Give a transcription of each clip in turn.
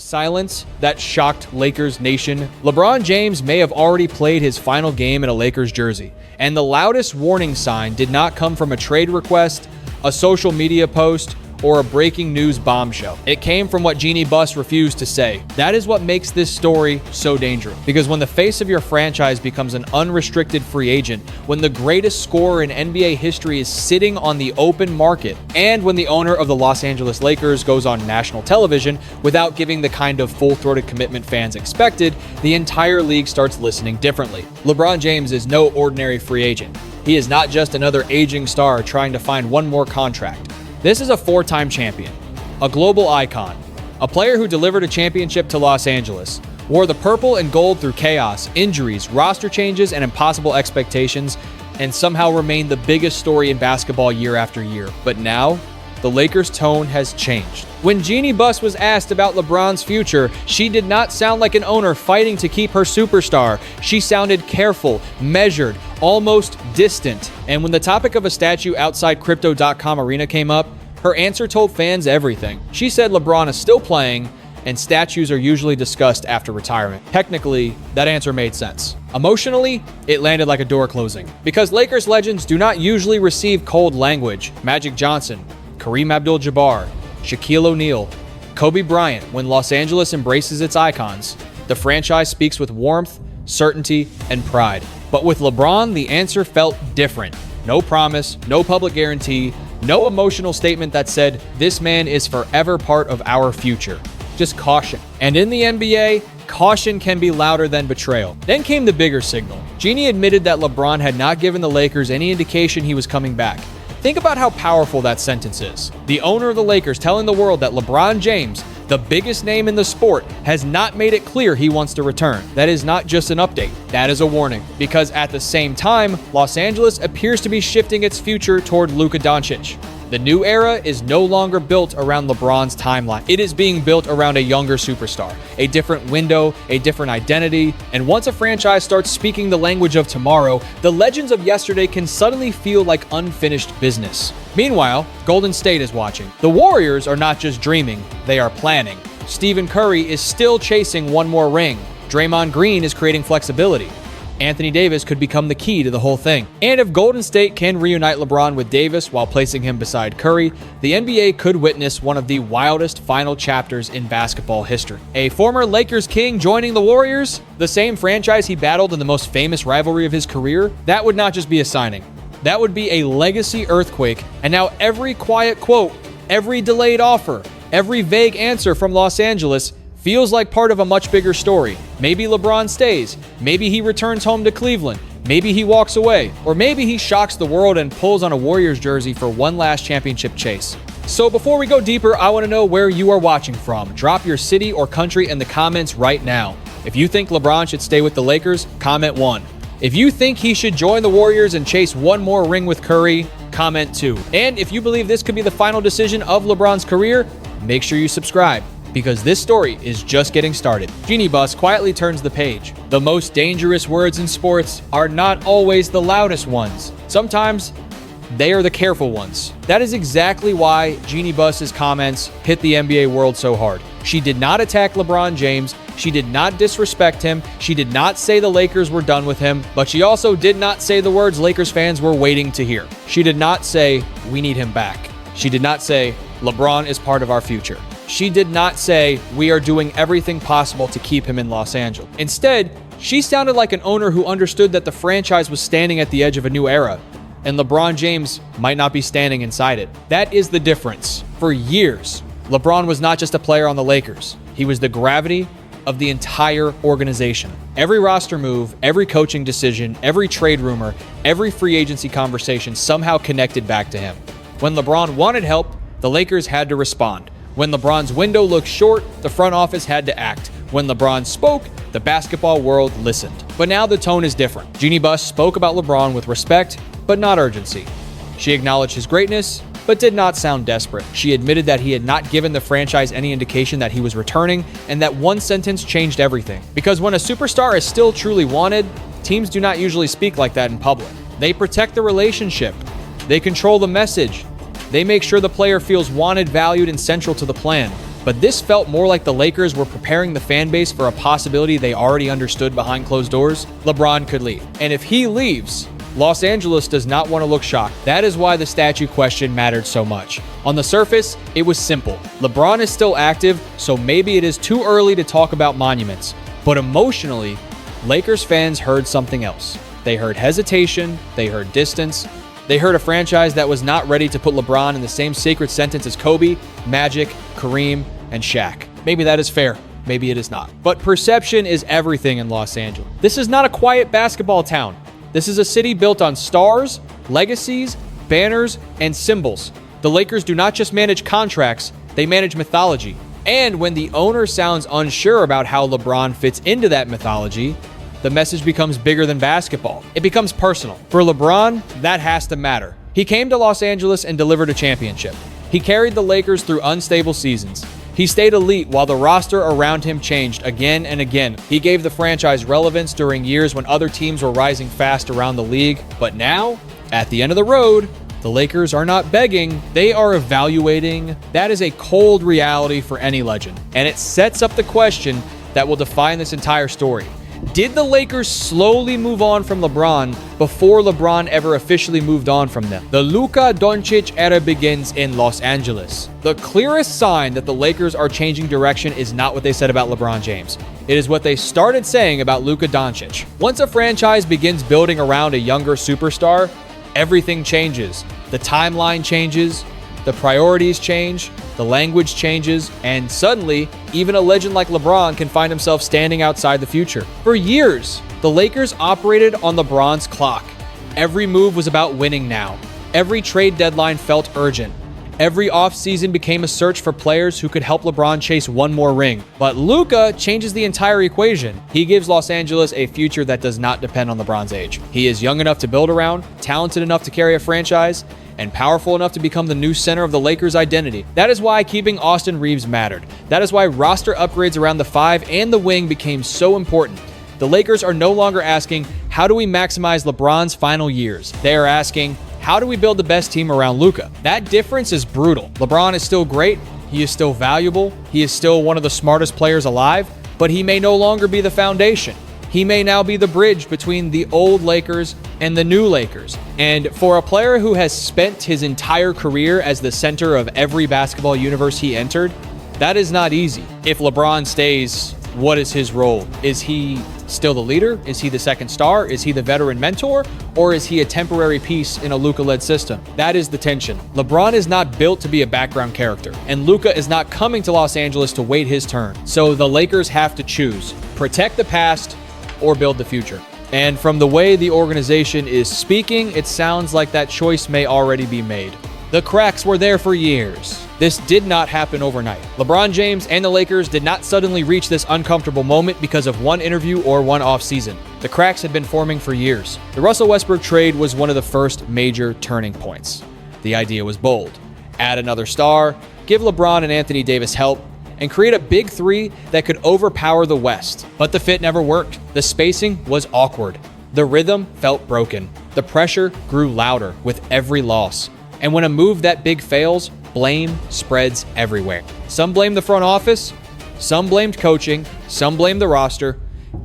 silence that shocked Lakers Nation. LeBron James may have already played his final game in a Lakers jersey, and the loudest warning sign did not come from a trade request, a social media post, or a breaking news bombshell. It came from what Jeanie Buss refused to say. That is what makes this story so dangerous. Because when the face of your franchise becomes an unrestricted free agent, when the greatest scorer in NBA history is sitting on the open market, and when the owner of the Los Angeles Lakers goes on national television without giving the kind of full-throated commitment fans expected, the entire league starts listening differently. LeBron James is no ordinary free agent. He is not just another aging star trying to find one more contract. This is a four-time champion, a global icon, a player who delivered a championship to Los Angeles, wore the purple and gold through chaos, injuries, roster changes, and impossible expectations, and somehow remained the biggest story in basketball year after year. But now, the Lakers' tone has changed. When Jeanie Buss was asked about LeBron's future, she did not sound like an owner fighting to keep her superstar. She sounded careful, measured, almost distant. And when the topic of a statue outside Crypto.com arena came up, her answer told fans everything. She said LeBron is still playing, and statues are usually discussed after retirement. Technically, that answer made sense. Emotionally, it landed like a door closing. Because Lakers legends do not usually receive cold language. Magic Johnson, Kareem Abdul-Jabbar, Shaquille O'Neal, Kobe Bryant. When Los Angeles embraces its icons, the franchise speaks with warmth, certainty, and pride. But with LeBron, the answer felt different. No promise, no public guarantee, no emotional statement that said, this man is forever part of our future. Just caution. And in the NBA, caution can be louder than betrayal. Then came the bigger signal. Jeanie admitted that LeBron had not given the Lakers any indication he was coming back. Think about how powerful that sentence is. The owner of the Lakers telling the world that LeBron James, the biggest name in the sport, has not made it clear he wants to return. That is not just an update. That is a warning. Because at the same time, Los Angeles appears to be shifting its future toward Luka Dončić. The new era is no longer built around LeBron's timeline. It is being built around a younger superstar, a different window, a different identity. And once a franchise starts speaking the language of tomorrow, the legends of yesterday can suddenly feel like unfinished business. Meanwhile, Golden State is watching. The Warriors are not just dreaming, they are planning. Stephen Curry is still chasing one more ring. Draymond Green is creating flexibility. Anthony Davis could become the key to the whole thing. And if Golden State can reunite LeBron with Davis while placing him beside Curry, the NBA could witness one of the wildest final chapters in basketball history. A former Lakers king joining the Warriors, the same franchise he battled in the most famous rivalry of his career, that would not just be a signing. That would be a legacy earthquake. And now every quiet quote, every delayed offer, every vague answer from Los Angeles feels like part of a much bigger story. Maybe LeBron stays. Maybe he returns home to Cleveland. Maybe he walks away. Or maybe he shocks the world and pulls on a Warriors jersey for one last championship chase. So before we go deeper, I want to know where you are watching from. Drop your city or country in the comments right now. If you think LeBron should stay with the Lakers, comment 1. If you think he should join the Warriors and chase one more ring with Curry, comment 2. And if you believe this could be the final decision of LeBron's career, make sure you subscribe, because this story is just getting started. Jeanie Buss quietly turns the page. The most dangerous words in sports are not always the loudest ones. Sometimes they are the careful ones. That is exactly why Jeanie Buss's comments hit the NBA world so hard. She did not attack LeBron James. She did not disrespect him. She did not say the Lakers were done with him, but she also did not say the words Lakers fans were waiting to hear. She did not say, we need him back. She did not say, LeBron is part of our future. She did not say, we are doing everything possible to keep him in Los Angeles. Instead, she sounded like an owner who understood that the franchise was standing at the edge of a new era, and LeBron James might not be standing inside it. That is the difference. For years, LeBron was not just a player on the Lakers. He was the gravity of the entire organization. Every roster move, every coaching decision, every trade rumor, every free agency conversation somehow connected back to him. When LeBron wanted help, the Lakers had to respond. When LeBron's window looked short, the front office had to act. When LeBron spoke, the basketball world listened. But now the tone is different. Jeanie Buss spoke about LeBron with respect, but not urgency. She acknowledged his greatness, but did not sound desperate. She admitted that he had not given the franchise any indication that he was returning, and that one sentence changed everything. Because when a superstar is still truly wanted, teams do not usually speak like that in public. They protect the relationship. They control the message. They make sure the player feels wanted, valued, and central to the plan. But this felt more like the Lakers were preparing the fan base for a possibility they already understood behind closed doors. LeBron could leave. And if he leaves, Los Angeles does not want to look shocked. That is why the statue question mattered so much. On the surface, it was simple. LeBron is still active, so maybe it is too early to talk about monuments. But emotionally, Lakers fans heard something else. They heard hesitation, they heard distance, they heard a franchise that was not ready to put LeBron in the same sacred sentence as Kobe, Magic, Kareem, and Shaq. Maybe that is fair. Maybe it is not. But perception is everything in Los Angeles. This is not a quiet basketball town. This is a city built on stars, legacies, banners, and symbols. The Lakers do not just manage contracts, they manage mythology. And when the owner sounds unsure about how LeBron fits into that mythology, the message becomes bigger than basketball. It becomes personal. For LeBron, that has to matter. He came to Los Angeles and delivered a championship. He carried the Lakers through unstable seasons. He stayed elite while the roster around him changed again and again. He gave the franchise relevance during years when other teams were rising fast around the league. But now, at the end of the road, the Lakers are not begging, they are evaluating. That is a cold reality for any legend. And it sets up the question that will define this entire story. Did the Lakers slowly move on from LeBron before LeBron ever officially moved on from them? The Luka Dončić era begins in Los Angeles. The clearest sign that the Lakers are changing direction is not what they said about LeBron James. It is what they started saying about Luka Dončić. Once a franchise begins building around a younger superstar, everything changes. The timeline changes, the priorities change, the language changes, and suddenly, even a legend like LeBron can find himself standing outside the future. For years, the Lakers operated on LeBron's clock. Every move was about winning now. Every trade deadline felt urgent. Every offseason became a search for players who could help LeBron chase one more ring. But Luka changes the entire equation. He gives Los Angeles a future that does not depend on LeBron's age. He is young enough to build around, talented enough to carry a franchise, and powerful enough to become the new center of the Lakers' identity. That is why keeping Austin Reeves mattered. That is why roster upgrades around the 5 and the wing became so important. The Lakers are no longer asking, how do we maximize LeBron's final years? They are asking, how do we build the best team around Luka? That difference is brutal. LeBron is still great. He is still valuable. He is still one of the smartest players alive, but he may no longer be the foundation. He may now be the bridge between the old Lakers and the new Lakers. And for a player who has spent his entire career as the center of every basketball universe he entered, that is not easy. If LeBron stays, what is his role? Is he still the leader? Is he the second star? Is he the veteran mentor? Or is he a temporary piece in a Luka-led system? That is the tension. LeBron is not built to be a background character, and Luka is not coming to Los Angeles to wait his turn. So the Lakers have to choose: protect the past or build the future. And from the way the organization is speaking, it sounds like that choice may already be made. The cracks were there for years. This did not happen overnight. LeBron James and the Lakers did not suddenly reach this uncomfortable moment because of one interview or one offseason. The cracks had been forming for years. The Russell Westbrook trade was one of the first major turning points. The idea was bold. Add another star, give LeBron and Anthony Davis help, and create a big three that could overpower the West. But the fit never worked. The spacing was awkward. The rhythm felt broken. The pressure grew louder with every loss. And when a move that big fails, blame spreads everywhere. Some blame the front office, some blamed coaching, some blamed the roster,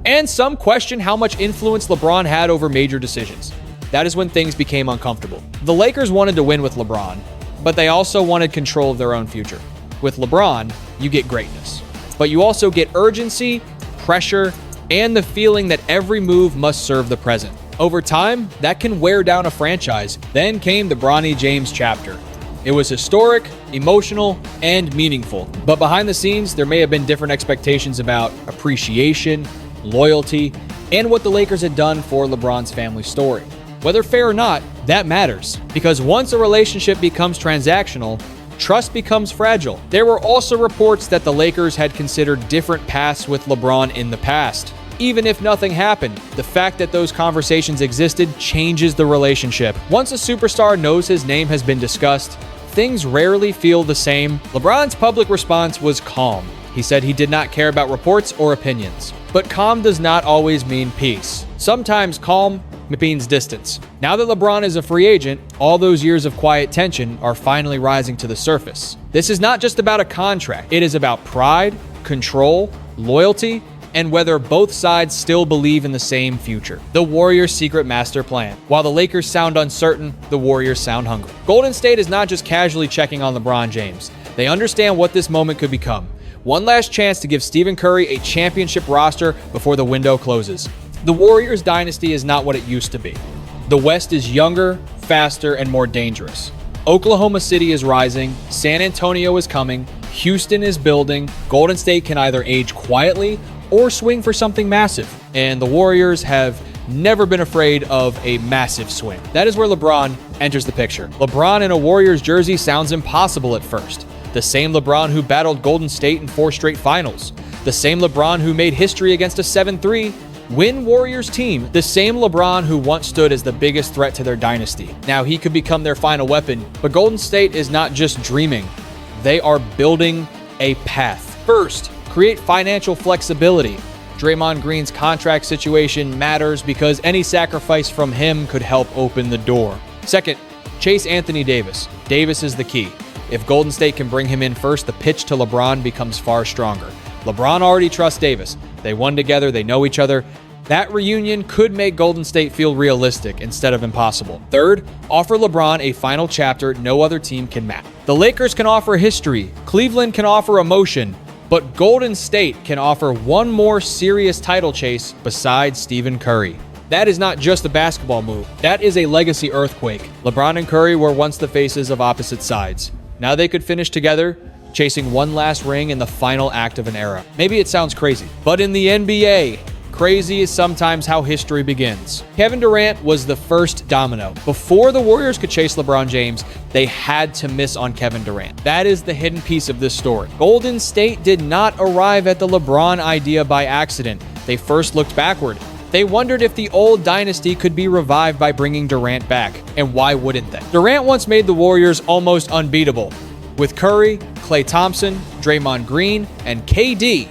and some question how much influence LeBron had over major decisions. That is when things became uncomfortable. The Lakers wanted to win with LeBron, but they also wanted control of their own future. With LeBron, you get greatness, but you also get urgency, pressure, and the feeling that every move must serve the present. Over time, that can wear down a franchise. Then came the Bronny James chapter. It was historic, emotional, and meaningful. But behind the scenes, there may have been different expectations about appreciation, loyalty, and what the Lakers had done for LeBron's family story. Whether fair or not, that matters, because once a relationship becomes transactional, trust becomes fragile. There were also reports that the Lakers had considered different paths with LeBron in the past. Even if nothing happened, the fact that those conversations existed changes the relationship. Once a superstar knows his name has been discussed, things rarely feel the same. LeBron's public response was calm. He said he did not care about reports or opinions. But calm does not always mean peace. Sometimes calm means distance. Now that LeBron is a free agent, all those years of quiet tension are finally rising to the surface. This is not just about a contract. It is about pride, control, loyalty, and whether both sides still believe in the same future. The Warriors' secret master plan. While the Lakers sound uncertain, the Warriors sound hungry. Golden State is not just casually checking on LeBron James. They understand what this moment could become. One last chance to give Stephen Curry a championship roster before the window closes. The Warriors dynasty is not what it used to be. The West is younger, faster, and more dangerous. Oklahoma City is rising, San Antonio is coming, Houston is building, Golden State can either age quietly or swing for something massive. And the Warriors have never been afraid of a massive swing. That is where LeBron enters the picture. LeBron in a Warriors jersey sounds impossible at first. The same LeBron who battled Golden State in 4 straight finals. The same LeBron who made history against a 7-3 win Warriors team. The same LeBron who once stood as the biggest threat to their dynasty. Now he could become their final weapon, but Golden State is not just dreaming. They are building a path. First, create financial flexibility. Draymond Green's contract situation matters because any sacrifice from him could help open the door. Second, chase Anthony Davis. Davis is the key. If Golden State can bring him in first, the pitch to LeBron becomes far stronger. LeBron already trusts Davis. They won together, they know each other. That reunion could make Golden State feel realistic instead of impossible. Third, offer LeBron a final chapter no other team can match. The Lakers can offer history, Cleveland can offer emotion, but Golden State can offer one more serious title chase besides Stephen Curry. That is not just a basketball move. That is a legacy earthquake. LeBron and Curry were once the faces of opposite sides. Now they could finish together, chasing one last ring in the final act of an era. Maybe it sounds crazy, but in the NBA, crazy is sometimes how history begins. Kevin Durant was the first domino. Before the Warriors could chase LeBron James, they had to miss on Kevin Durant. That is the hidden piece of this story. Golden State did not arrive at the LeBron idea by accident. They first looked backward. They wondered if the old dynasty could be revived by bringing Durant back, and why wouldn't they? Durant once made the Warriors almost unbeatable. With Curry, Klay Thompson, Draymond Green, and KD,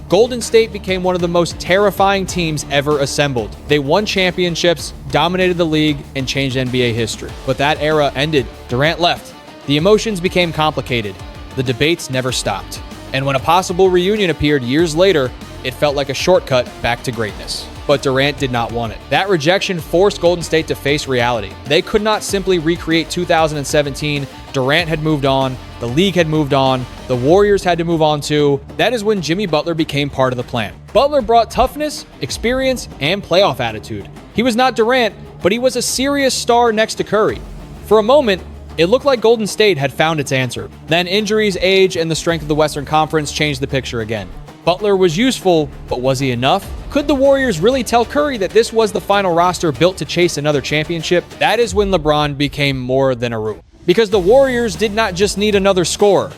Golden State became one of the most terrifying teams ever assembled. They won championships, dominated the league, and changed NBA history. But that era ended. Durant left. The emotions became complicated. The debates never stopped. And when a possible reunion appeared years later, it felt like a shortcut back to greatness. But Durant did not want it. That rejection forced Golden State to face reality. They could not simply recreate 2017. Durant had moved on. The league had moved on. The Warriors had to move on too. That is when Jimmy Butler became part of the plan. Butler brought toughness, experience, and playoff attitude. He was not Durant, but he was a serious star next to Curry. For a moment, it looked like Golden State had found its answer. Then injuries, age, and the strength of the Western Conference changed the picture again. Butler was useful, but was he enough? Could the Warriors really tell Curry that this was the final roster built to chase another championship? That is when LeBron became more than a room. Because the Warriors did not just need another scorer.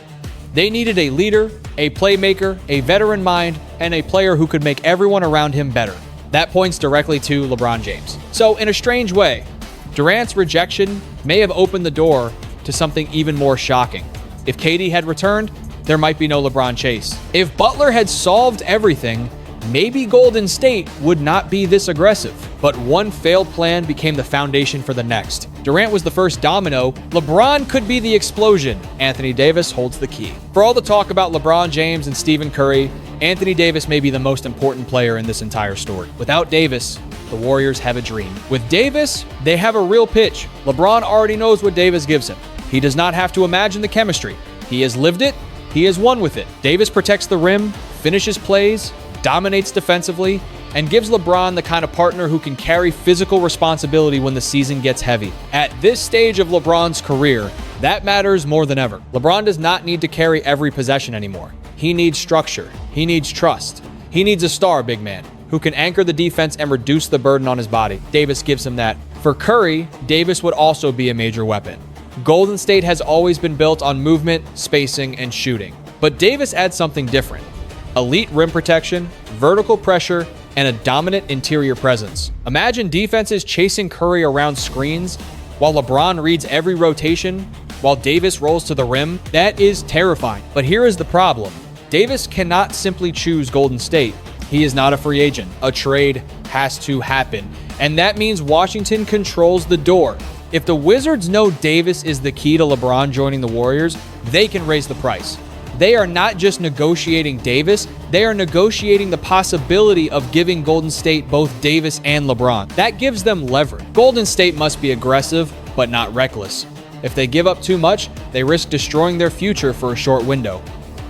They needed a leader, a playmaker, a veteran mind, and a player who could make everyone around him better. That points directly to LeBron James. So in a strange way, Durant's rejection may have opened the door to something even more shocking. If KD had returned, there might be no LeBron chase. If Butler had solved everything, maybe Golden State would not be this aggressive. But one failed plan became the foundation for the next. Durant was the first domino. LeBron could be the explosion. Anthony Davis holds the key. For all the talk about LeBron James and Stephen Curry, Anthony Davis may be the most important player in this entire story. Without Davis, the Warriors have a dream. With Davis, they have a real pitch. LeBron already knows what Davis gives him. He does not have to imagine the chemistry. He has lived it. He has won with it. Davis protects the rim, finishes plays, dominates defensively, and gives LeBron the kind of partner who can carry physical responsibility when the season gets heavy. At this stage of LeBron's career, that matters more than ever. LeBron does not need to carry every possession anymore. He needs structure. He needs trust. He needs a star big man who can anchor the defense and reduce the burden on his body. Davis gives him that. For Curry, Davis would also be a major weapon. Golden State has always been built on movement, spacing, and shooting. But Davis adds something different. Elite rim protection, vertical pressure, and a dominant interior presence. Imagine defenses chasing Curry around screens while LeBron reads every rotation, while Davis rolls to the rim. That is terrifying. But here is the problem. Davis cannot simply choose Golden State. He is not a free agent. A trade has to happen. And that means Washington controls the door. If the Wizards know Davis is the key to LeBron joining the Warriors, they can raise the price. They are not just negotiating Davis, they are negotiating the possibility of giving Golden State both Davis and LeBron. That gives them leverage. Golden State must be aggressive, but not reckless. If they give up too much, they risk destroying their future for a short window.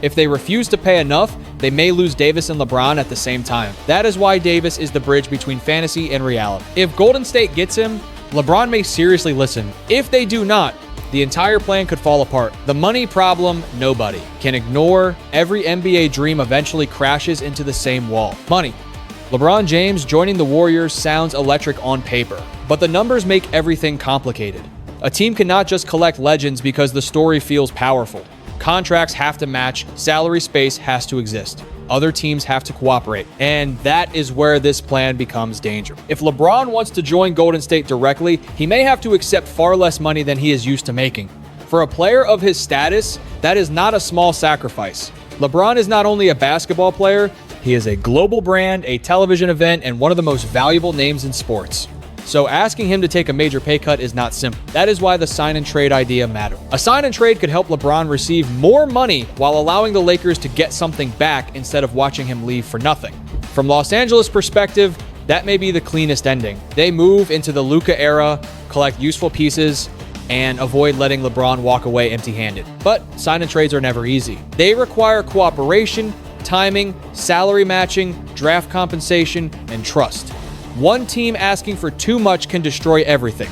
If they refuse to pay enough, they may lose Davis and LeBron at the same time. That is why Davis is the bridge between fantasy and reality. If Golden State gets him, LeBron may seriously listen. If they do not, the entire plan could fall apart. The money problem, nobody can ignore. Every NBA dream eventually crashes into the same wall. Money. LeBron James joining the Warriors sounds electric on paper, but the numbers make everything complicated. A team cannot just collect legends because the story feels powerful. Contracts have to match, salary space has to exist. Other teams have to cooperate, and that is where this plan becomes dangerous. If LeBron wants to join Golden State directly, he may have to accept far less money than he is used to making. For a player of his status, that is not a small sacrifice. LeBron is not only a basketball player, he is a global brand, a television event, and one of the most valuable names in sports. So asking him to take a major pay cut is not simple. That is why the sign and trade idea matters. A sign and trade could help LeBron receive more money while allowing the Lakers to get something back instead of watching him leave for nothing. From Los Angeles' perspective, that may be the cleanest ending. They move into the Luka era, collect useful pieces, and avoid letting LeBron walk away empty-handed. But sign and trades are never easy. They require cooperation, timing, salary matching, draft compensation, and trust. One team asking for too much can destroy everything.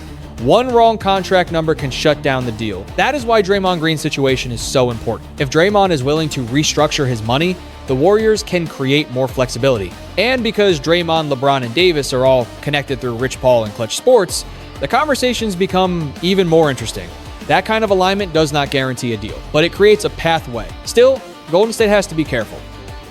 One wrong contract number can shut down the deal. That is why Draymond Green's situation is so important. If Draymond is willing to restructure his money, the Warriors can create more flexibility. And because Draymond, LeBron, and Davis are all connected through Rich Paul and Clutch Sports, the conversations become even more interesting. That kind of alignment does not guarantee a deal, but it creates a pathway. Still, Golden State has to be careful.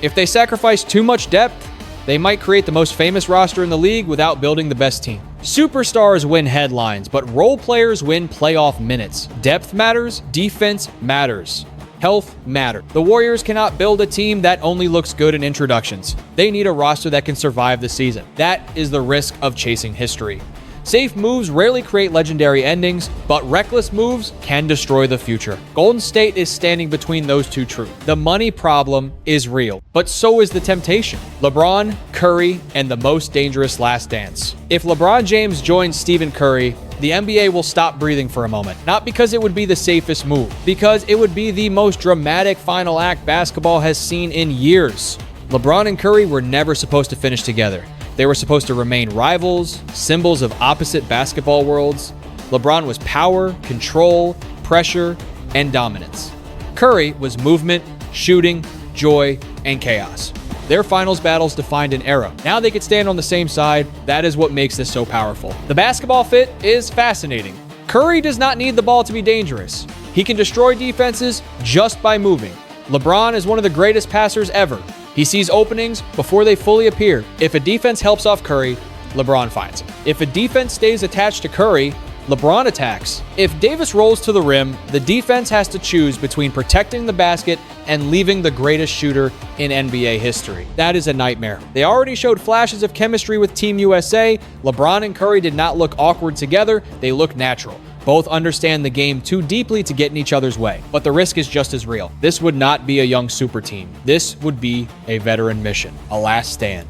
If they sacrifice too much depth, they might create the most famous roster in the league without building the best team. Superstars win headlines, but role players win playoff minutes. Depth matters, defense matters. Health matters. The Warriors cannot build a team that only looks good in introductions. They need a roster that can survive the season. That is the risk of chasing history. Safe moves rarely create legendary endings, but reckless moves can destroy the future. Golden State is standing between those two truths. The money problem is real, but so is the temptation. LeBron, Curry, and the most dangerous last dance. If LeBron James joins Stephen Curry, the NBA will stop breathing for a moment. Not because it would be the safest move, because it would be the most dramatic final act basketball has seen in years. LeBron and Curry were never supposed to finish together. They were supposed to remain rivals, symbols of opposite basketball worlds. LeBron was power, control, pressure, and dominance. Curry was movement, shooting, joy, and chaos. Their finals battles defined an era. Now they could stand on the same side. That is what makes this so powerful. The basketball fit is fascinating. Curry does not need the ball to be dangerous. He can destroy defenses just by moving. LeBron is one of the greatest passers ever. He sees openings before they fully appear. If a defense helps off Curry, LeBron finds him. If a defense stays attached to Curry, LeBron attacks. If Davis rolls to the rim, the defense has to choose between protecting the basket and leaving the greatest shooter in NBA history. That is a nightmare. They already showed flashes of chemistry with Team USA. LeBron and Curry did not look awkward together. They look natural. Both understand the game too deeply to get in each other's way, but the risk is just as real. This would not be a young super team. This would be a veteran mission, a last stand.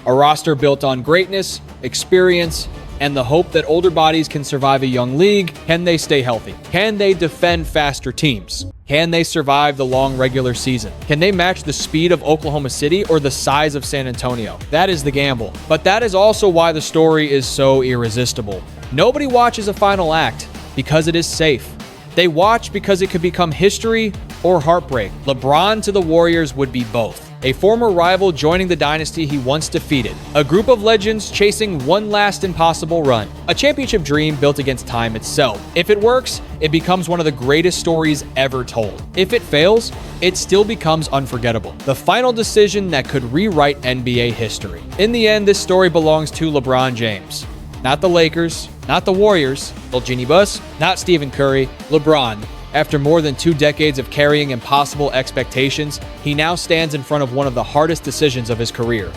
A roster built on greatness, experience, and the hope that older bodies can survive a young league. Can they stay healthy? Can they defend faster teams? Can they survive the long regular season? Can they match the speed of Oklahoma City or the size of San Antonio? That is the gamble. But that is also why the story is so irresistible. Nobody watches a final act because it is safe. They watch because it could become history or heartbreak. LeBron to the Warriors would be both. A former rival joining the dynasty he once defeated. A group of legends chasing one last impossible run. A championship dream built against time itself. If it works, it becomes one of the greatest stories ever told. If it fails, it still becomes unforgettable. The final decision that could rewrite NBA history. In the end, this story belongs to LeBron James. Not the Lakers, not the Warriors, Jeanie Buss, not Stephen Curry, LeBron. After more than 2 decades of carrying impossible expectations, he now stands in front of one of the hardest decisions of his career.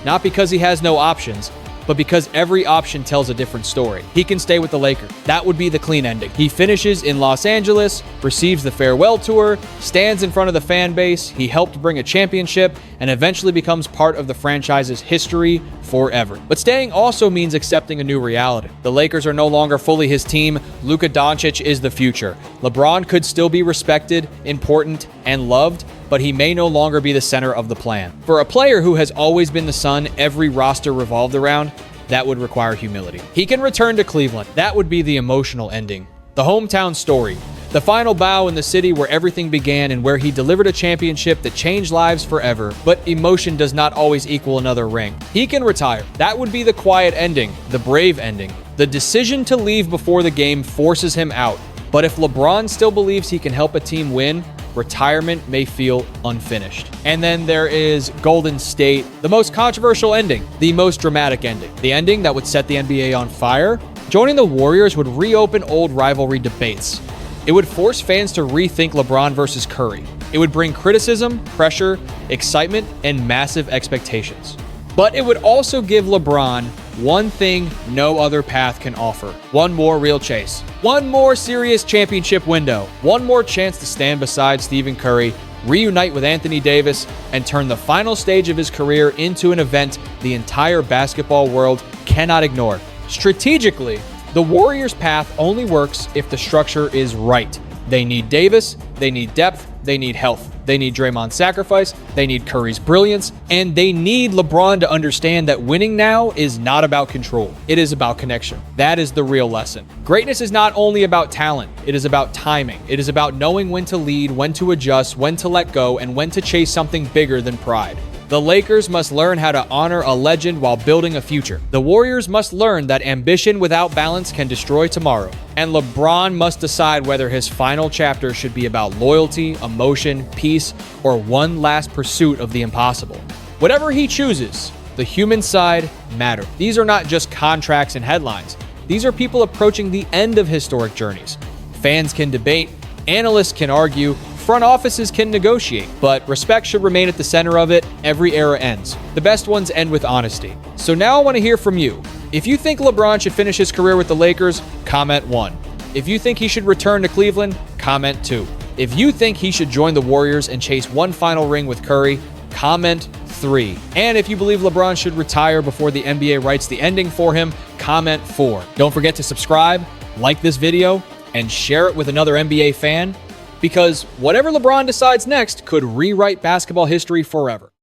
Not because he has no options, but because every option tells a different story. He can stay with the Lakers. That would be the clean ending. He finishes in Los Angeles, receives the farewell tour, stands in front of the fan base, he helped bring a championship, and eventually becomes part of the franchise's history forever. But staying also means accepting a new reality. The Lakers are no longer fully his team. Luka Dončić is the future. LeBron could still be respected, important, and loved, but he may no longer be the center of the plan. For a player who has always been the sun every roster revolved around, that would require humility. He can return to Cleveland. That would be the emotional ending. The hometown story. The final bow in the city where everything began and where he delivered a championship that changed lives forever, but emotion does not always equal another ring. He can retire. That would be the quiet ending, the brave ending. The decision to leave before the game forces him out. But if LeBron still believes he can help a team win, retirement may feel unfinished. And then there is Golden State, the most controversial ending, the most dramatic ending, the ending that would set the NBA on fire. Joining the Warriors would reopen old rivalry debates. It would force fans to rethink LeBron versus Curry. It would bring criticism, pressure, excitement, and massive expectations. But it would also give LeBron one thing no other path can offer. One more real chase. One more serious championship window. One more chance to stand beside Stephen Curry, reunite with Anthony Davis, and turn the final stage of his career into an event the entire basketball world cannot ignore. Strategically, the Warriors' path only works if the structure is right. They need Davis, they need depth, they need health. They need Draymond's sacrifice, they need Curry's brilliance, and they need LeBron to understand that winning now is not about control. It is about connection. That is the real lesson. Greatness is not only about talent, it is about timing. It is about knowing when to lead, when to adjust, when to let go, and when to chase something bigger than pride. The Lakers must learn how to honor a legend while building a future. The Warriors must learn that ambition without balance can destroy tomorrow. And LeBron must decide whether his final chapter should be about loyalty, emotion, peace, or one last pursuit of the impossible. Whatever he chooses, the human side matters. These are not just contracts and headlines. These are people approaching the end of historic journeys. Fans can debate, analysts can argue, front offices can negotiate, but respect should remain at the center of it. Every era ends. The best ones end with honesty. So now I want to hear from you. If you think LeBron should finish his career with the Lakers, comment 1. If you think he should return to Cleveland, comment 2. If you think he should join the Warriors and chase one final ring with Curry, comment 3. And if you believe LeBron should retire before the NBA writes the ending for him, comment 4. Don't forget to subscribe, like this video, and share it with another NBA fan, because whatever LeBron decides next could rewrite basketball history forever.